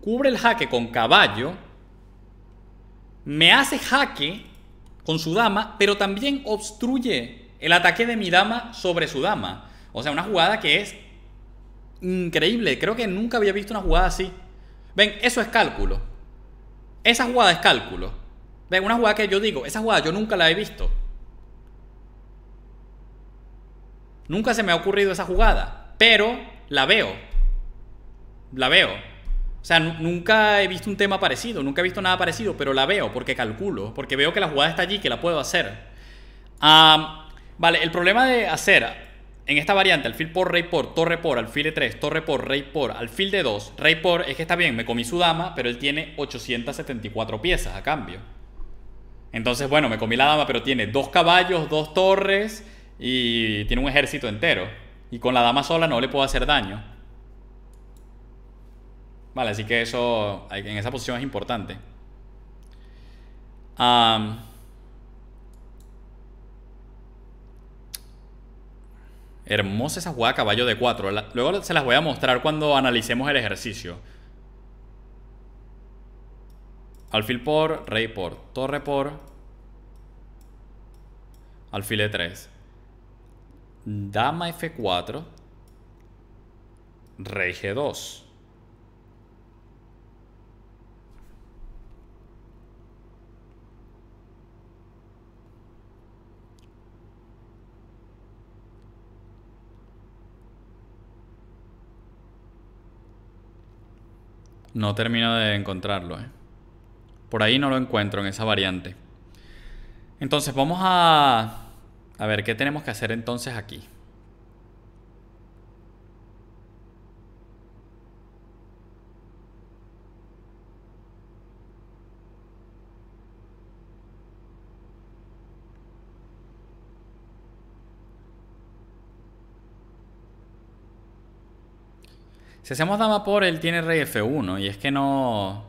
[SPEAKER 1] Cubre el jaque con caballo. Me hace jaque con su dama, pero también obstruye el ataque de mi dama sobre su dama. O sea, una jugada que es increíble. Creo que nunca había visto una jugada así. Ven, eso es cálculo. Esa jugada es cálculo. Ven, una jugada que yo digo, esa jugada yo nunca la he visto. Nunca se me ha ocurrido esa jugada, pero la veo. La veo. O sea, nunca he visto un tema parecido, nunca he visto nada parecido, pero la veo porque calculo, porque veo que la jugada está allí, que la puedo hacer. Vale, el problema de hacer en esta variante alfil por, rey por, torre por, alfil E3, torre por, rey por, alfil D2, rey por, es que está bien, me comí su dama, pero él tiene 874 piezas a cambio. Entonces, bueno, me comí la dama, pero tiene 2 caballos, 2 torres y tiene un ejército entero. Y con la dama sola no le puedo hacer daño. Vale, así que eso en esa posición es importante. Hermosa esa jugada caballo de 4. Luego se las voy a mostrar cuando analicemos el ejercicio. Alfil por, rey por, torre por, alfil E3. Dama F4, rey G2. No termino de encontrarlo, ¿eh? Por ahí no lo encuentro en esa variante. Entonces vamos a ver qué tenemos que hacer entonces aquí. Si hacemos dama por, él tiene rey F1. Y es que no...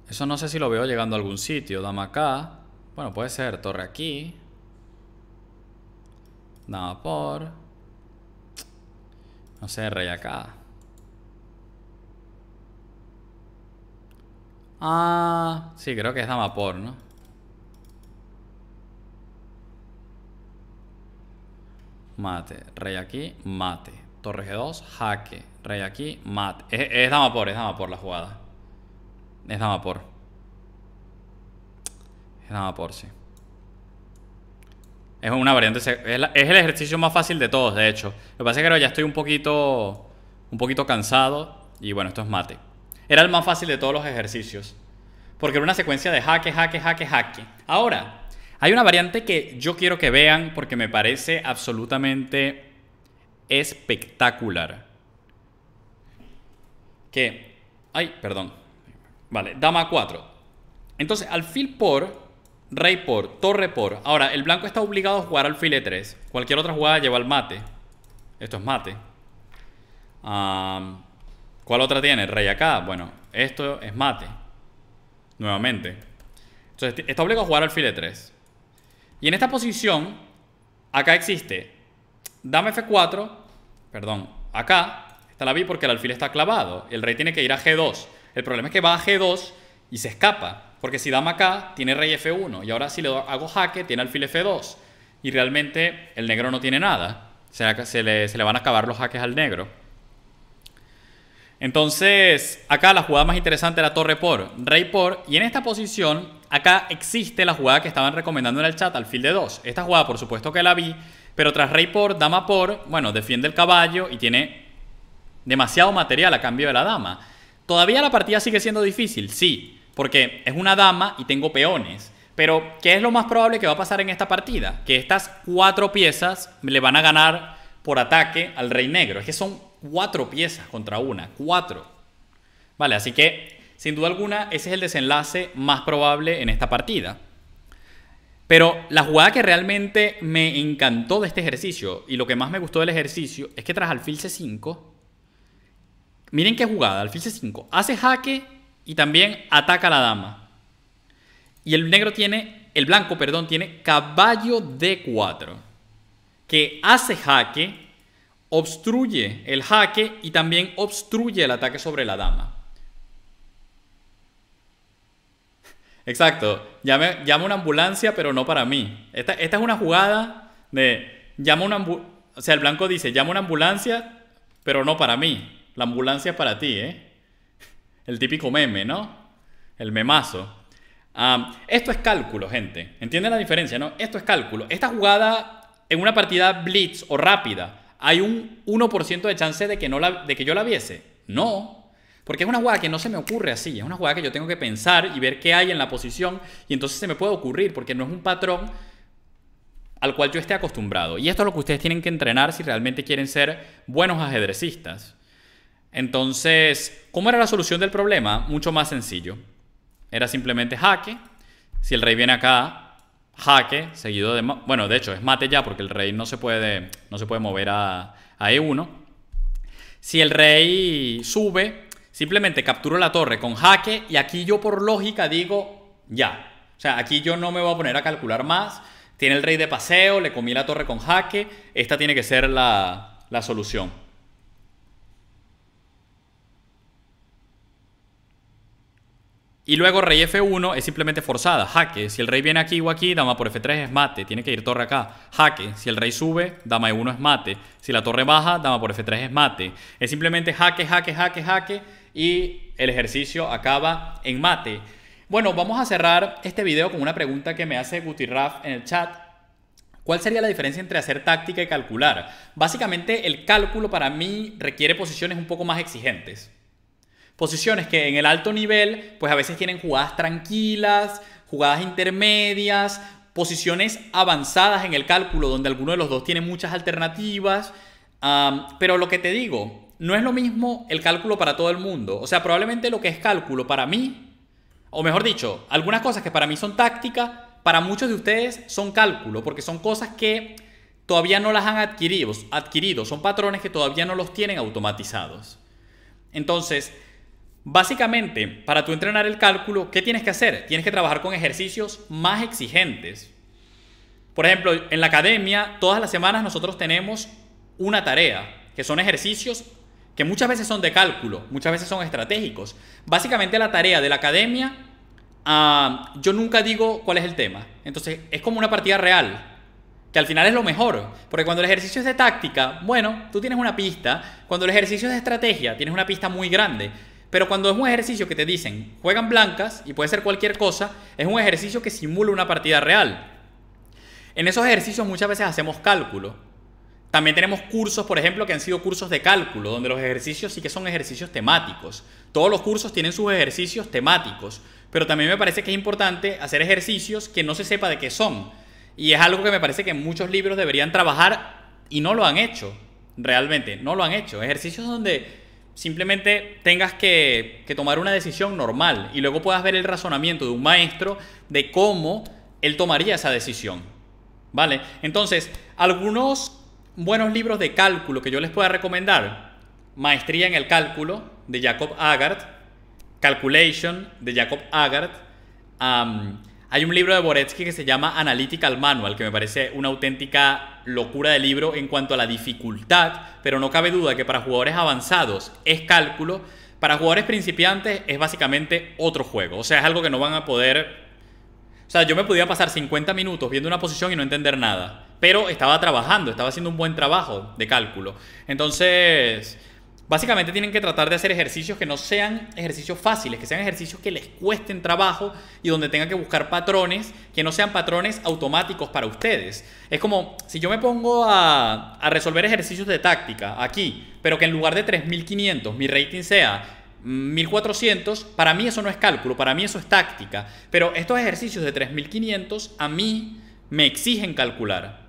[SPEAKER 1] Eso no sé si lo veo llegando a algún sitio. Dama acá. Bueno, puede ser. Torre aquí. Dama por. No sé, rey acá. Ah, sí, creo que es dama por, ¿no? Mate. Rey aquí, mate. Torre G2, jaque. Rey aquí, mate. Es dama por la jugada. Es dama por. Es dama por, sí. Es una variante. Es el ejercicio más fácil de todos, de hecho. Lo que pasa es que ya estoy un poquito cansado. Y bueno, esto es mate. Era el más fácil de todos los ejercicios. Porque era una secuencia de jaque, jaque, jaque, jaque. Ahora, hay una variante que yo quiero que vean porque me parece absolutamente espectacular. Que... Ay, perdón. Vale, dama 4. Entonces, alfil por, rey por, torre por. Ahora, el blanco está obligado a jugar alfil E3. Cualquier otra jugada lleva al mate. Esto es mate. ¿Cuál otra tiene? Rey acá. Bueno, esto es mate. Nuevamente. Entonces, está obligado a jugar alfil E3. Y en esta posición, acá existe dama F4. Perdón, acá está la B porque el alfil está clavado. El rey tiene que ir a G2. El problema es que va a G2 y se escapa. Porque si dama acá, tiene rey F1. Y ahora si le hago jaque, tiene alfil F2. Y realmente el negro no tiene nada. Se le van a acabar los jaques al negro. Entonces, acá la jugada más interesante era torre por, rey por. Y en esta posición, acá existe la jugada que estaban recomendando en el chat, alfil de 2. Esta jugada, por supuesto que la vi. Pero tras rey por, dama por, bueno, defiende el caballo y tiene demasiado material a cambio de la dama. ¿Todavía la partida sigue siendo difícil? Sí, porque es una dama y tengo peones. Pero, ¿qué es lo más probable que va a pasar en esta partida? Que estas 4 piezas le van a ganar por ataque al rey negro. Es que son 4 piezas contra una. 4. Vale, así que, sin duda alguna, ese es el desenlace más probable en esta partida. Pero la jugada que realmente me encantó de este ejercicio y lo que más me gustó del ejercicio es que tras alfil C5... Miren qué jugada, alfil C5. Hace jaque y también ataca a la dama. Y el blanco, tiene caballo D4. Que hace jaque, obstruye el jaque y también obstruye el ataque sobre la dama. Exacto. Llama una ambulancia, pero no para mí. Esta es una jugada de... O sea, el blanco dice, llama una ambulancia, pero no para mí. La ambulancia es para ti, ¿eh? El típico meme, ¿no? El memazo. Esto es cálculo, gente. ¿Entienden la diferencia, no? Esto es cálculo. Esta jugada en una partida blitz o rápida, ¿hay un 1% de chance de que yo la viese? No. Porque es una jugada que no se me ocurre así. Es una jugada que yo tengo que pensar y ver qué hay en la posición. Y entonces se me puede ocurrir porque no es un patrón al cual yo esté acostumbrado. Y esto es lo que ustedes tienen que entrenar si realmente quieren ser buenos ajedrecistas. Entonces, ¿cómo era la solución del problema? Mucho más sencillo. Era simplemente jaque. Si el rey viene acá, jaque, seguido de... Bueno, de hecho, es mate ya porque el rey no se puede mover a E1. Si el rey sube, simplemente capturo la torre con jaque y aquí yo por lógica digo ya. O sea, aquí yo no me voy a poner a calcular más. Tiene el rey de paseo, le comí la torre con jaque. Esta tiene que ser la solución. Y luego rey F1 es simplemente forzada, jaque. Si el rey viene aquí o aquí, dama por F3 es mate. Tiene que ir torre acá, jaque. Si el rey sube, dama E1 es mate. Si la torre baja, dama por F3 es mate. Es simplemente jaque, jaque, jaque, jaque. Y el ejercicio acaba en mate. Bueno, vamos a cerrar este video con una pregunta que me hace Gutirraf en el chat. ¿Cuál sería la diferencia entre hacer táctica y calcular? Básicamente el cálculo para mí requiere posiciones un poco más exigentes. Posiciones que en el alto nivel, pues a veces tienen jugadas tranquilas, jugadas intermedias, posiciones avanzadas en el cálculo donde alguno de los dos tiene muchas alternativas. Pero lo que te digo, no es lo mismo el cálculo para todo el mundo. O sea, probablemente lo que es cálculo para mí, o mejor dicho, algunas cosas que para mí son táctica, para muchos de ustedes son cálculo, porque son cosas que todavía no las han adquirido. Son patrones que todavía no los tienen automatizados. Entonces, básicamente, para tú entrenar el cálculo, ¿qué tienes que hacer? Tienes que trabajar con ejercicios más exigentes. Por ejemplo, en la academia, todas las semanas nosotros tenemos una tarea, que son ejercicios que muchas veces son de cálculo, muchas veces son estratégicos. Básicamente la tarea de la academia, yo nunca digo cuál es el tema. Entonces, es como una partida real, que al final es lo mejor, porque cuando el ejercicio es de táctica, bueno, tú tienes una pista. Cuando el ejercicio es de estrategia, tienes una pista muy grande. Pero cuando es un ejercicio que te dicen, juegan blancas, y puede ser cualquier cosa, es un ejercicio que simula una partida real. En esos ejercicios muchas veces hacemos cálculo. También tenemos cursos, por ejemplo, que han sido cursos de cálculo, donde los ejercicios sí que son ejercicios temáticos. Todos los cursos tienen sus ejercicios temáticos, pero también me parece que es importante hacer ejercicios que no se sepa de qué son. Y es algo que me parece que muchos libros deberían trabajar y no lo han hecho, realmente, no lo han hecho. Ejercicios donde simplemente tengas que tomar una decisión normal y luego puedas ver el razonamiento de un maestro de cómo él tomaría esa decisión, ¿vale? Entonces, algunos buenos libros de cálculo que yo les pueda recomendar: Maestría en el Cálculo, de Jacob Aagaard; Calculation, de Jacob Aagaard. Hay un libro de Dvoretsky que se llama Analytical Manual, que me parece una auténtica locura de libro en cuanto a la dificultad, pero no cabe duda que para jugadores avanzados es cálculo, para jugadores principiantes es básicamente otro juego. O sea, es algo que no van a poder... O sea, yo me podía pasar 50 minutos viendo una posición y no entender nada, pero estaba trabajando, estaba haciendo un buen trabajo de cálculo. Entonces, básicamente tienen que tratar de hacer ejercicios que no sean ejercicios fáciles, que sean ejercicios que les cuesten trabajo y donde tengan que buscar patrones que no sean patrones automáticos para ustedes. Es como si yo me pongo a resolver ejercicios de táctica aquí, pero que en lugar de 3500 mi rating sea 1400, para mí eso no es cálculo, para mí eso es táctica. Pero estos ejercicios de 3500 a mí me exigen calcular.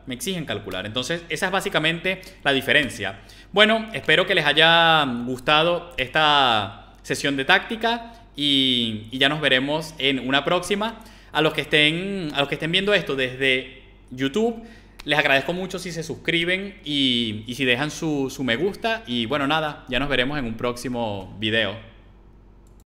[SPEAKER 1] Entonces, esa es básicamente la diferencia. Bueno, espero que les haya gustado esta sesión de táctica y ya nos veremos en una próxima. A los que estén viendo esto desde YouTube, les agradezco mucho si se suscriben y si dejan su me gusta. Y bueno, nada, ya nos veremos en un próximo video.